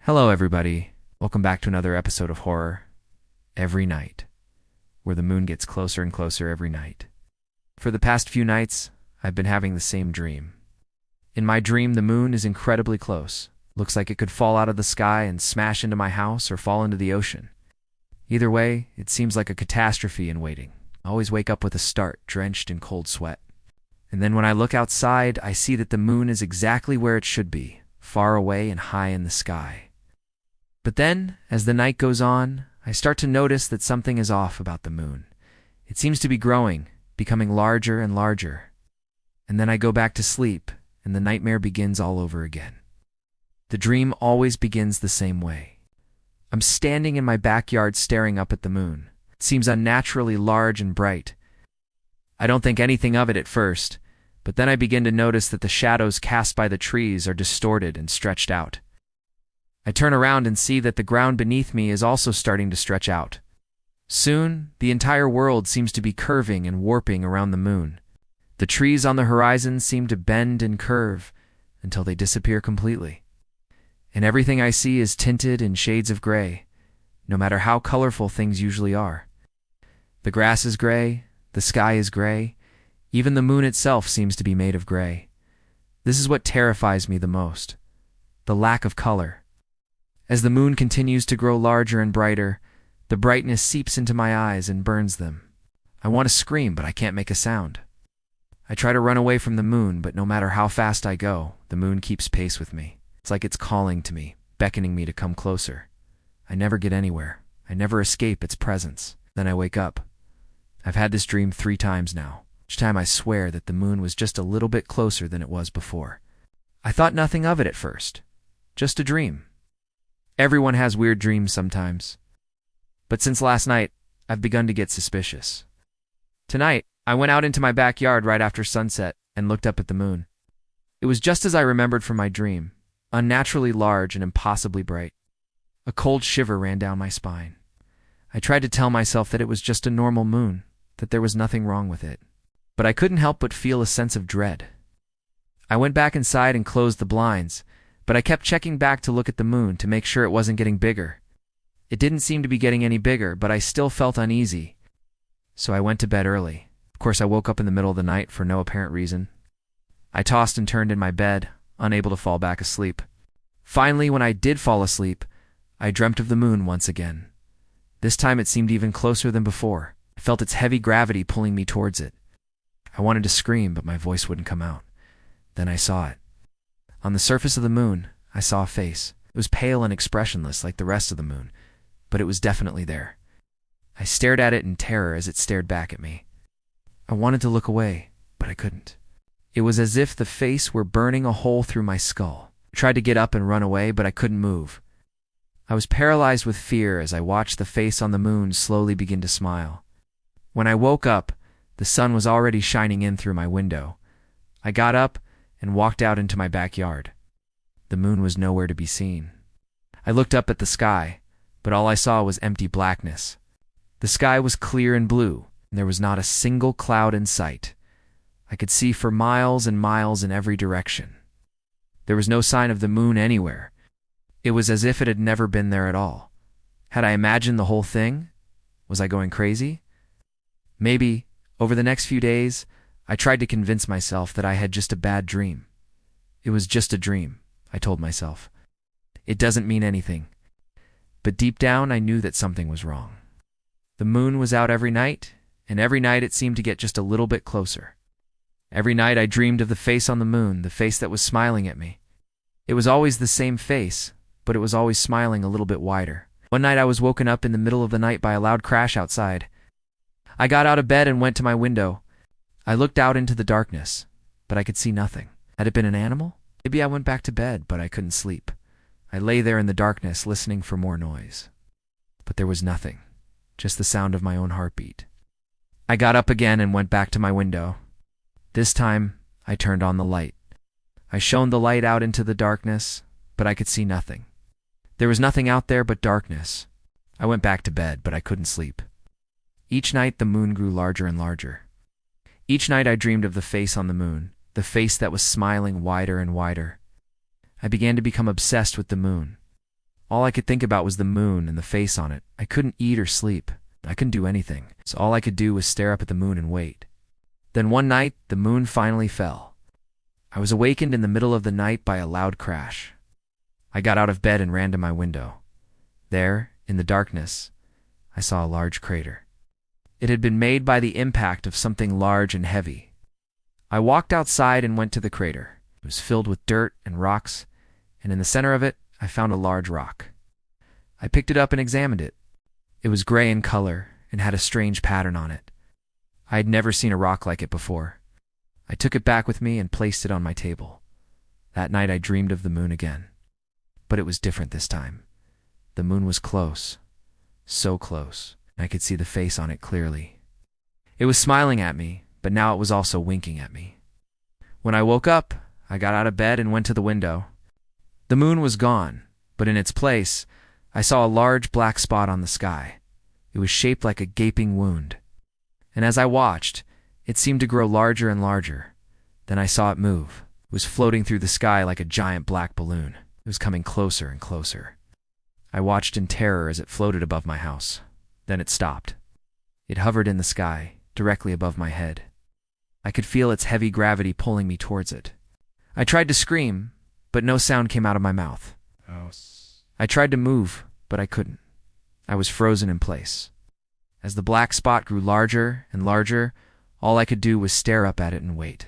Hello, everybody. Welcome back to another episode of Horror Every Night, where the moon gets closer and closer every night. For the past few nights, I've been having the same dream. In my dream, the moon is incredibly close. Looks like it could fall out of the sky and smash into my house or fall into the ocean. Either way, it seems like a catastrophe in waiting. I always wake up with a start, drenched in cold sweat. And then when I look outside, I see that the moon is exactly where it should be, far away and high in the sky. But then, as the night goes on, I start to notice that something is off about the moon. It seems to be growing, becoming larger and larger. And then I go back to sleep, and the nightmare begins all over again. The dream always begins the same way. I'm standing in my backyard staring up at the moon. It seems unnaturally large and bright. I don't think anything of it at first, but then I begin to notice that the shadows cast by the trees are distorted and stretched out. I turn around and see that the ground beneath me is also starting to stretch out. Soon, the entire world seems to be curving and warping around the moon. The trees on the horizon seem to bend and curve until they disappear completely. And everything I see is tinted in shades of gray, no matter how colorful things usually are. The grass is gray, the sky is gray, even the moon itself seems to be made of gray. This is what terrifies me the most: the lack of color. As the moon continues to grow larger and brighter, the brightness seeps into my eyes and burns them. I want to scream, but I can't make a sound. I try to run away from the moon, but no matter how fast I go, the moon keeps pace with me. It's like it's calling to me, beckoning me to come closer. I never get anywhere. I never escape its presence. Then I wake up. I've had this dream 3 times now. Each time I swear that the moon was just a little bit closer than it was before. I thought nothing of it at first. Just a dream. Everyone has weird dreams sometimes. But since last night, I've begun to get suspicious. Tonight, I went out into my backyard right after sunset and looked up at the moon. It was just as I remembered from my dream, unnaturally large and impossibly bright. A cold shiver ran down my spine. I tried to tell myself that it was just a normal moon, that there was nothing wrong with it. But I couldn't help but feel a sense of dread. I went back inside and closed the blinds, but I kept checking back to look at the moon to make sure it wasn't getting bigger. It didn't seem to be getting any bigger, but I still felt uneasy. So I went to bed early. Of course, I woke up in the middle of the night for no apparent reason. I tossed and turned in my bed, unable to fall back asleep. Finally, when I did fall asleep, I dreamt of the moon once again. This time it seemed even closer than before. I felt its heavy gravity pulling me towards it. I wanted to scream, but my voice wouldn't come out. Then I saw it. On the surface of the moon, I saw a face. It was pale and expressionless like the rest of the moon, but it was definitely there. I stared at it in terror as it stared back at me. I wanted to look away, but I couldn't. It was as if the face were burning a hole through my skull. I tried to get up and run away, but I couldn't move. I was paralyzed with fear as I watched the face on the moon slowly begin to smile. When I woke up, the sun was already shining in through my window. I got up and walked out into my backyard. The moon was nowhere to be seen. I looked up at the sky, but all I saw was empty blackness. The sky was clear and blue, and there was not a single cloud in sight. I could see for miles and miles in every direction. There was no sign of the moon anywhere. It was as if it had never been there at all. Had I imagined the whole thing? Was I going crazy? Maybe, over the next few days, I tried to convince myself that I had just a bad dream. It was just a dream, I told myself. It doesn't mean anything. But deep down, I knew that something was wrong. The moon was out every night, and every night it seemed to get just a little bit closer. Every night I dreamed of the face on the moon, the face that was smiling at me. It was always the same face, but it was always smiling a little bit wider. One night I was woken up in the middle of the night by a loud crash outside. I got out of bed and went to my window. I looked out into the darkness, but I could see nothing. Had it been an animal? Maybe I went back to bed, but I couldn't sleep. I lay there in the darkness, listening for more noise. But there was nothing, just the sound of my own heartbeat. I got up again and went back to my window. This time, I turned on the light. I shone the light out into the darkness, but I could see nothing. There was nothing out there but darkness. I went back to bed, but I couldn't sleep. Each night the moon grew larger and larger. Each night I dreamed of the face on the moon, the face that was smiling wider and wider. I began to become obsessed with the moon. All I could think about was the moon and the face on it. I couldn't eat or sleep. I couldn't do anything. So all I could do was stare up at the moon and wait. Then one night, the moon finally fell. I was awakened in the middle of the night by a loud crash. I got out of bed and ran to my window. There, in the darkness, I saw a large crater. It had been made by the impact of something large and heavy. I walked outside and went to the crater. It was filled with dirt and rocks, and in the center of it, I found a large rock. I picked it up and examined it. It was gray in color and had a strange pattern on it. I had never seen a rock like it before. I took it back with me and placed it on my table. That night I dreamed of the moon again. But it was different this time. The moon was close, so close, and I could see the face on it clearly. It was smiling at me, but now it was also winking at me. When I woke up, I got out of bed and went to the window. The moon was gone, but in its place, I saw a large black spot on the sky. It was shaped like a gaping wound. And as I watched, it seemed to grow larger and larger. Then I saw it move. It was floating through the sky like a giant black balloon. It was coming closer and closer. I watched in terror as it floated above my house. Then it stopped. It hovered in the sky, directly above my head. I could feel its heavy gravity pulling me towards it. I tried to scream, but no sound came out of my mouth. I tried to move, but I couldn't. I was frozen in place. As the black spot grew larger and larger, all I could do was stare up at it and wait.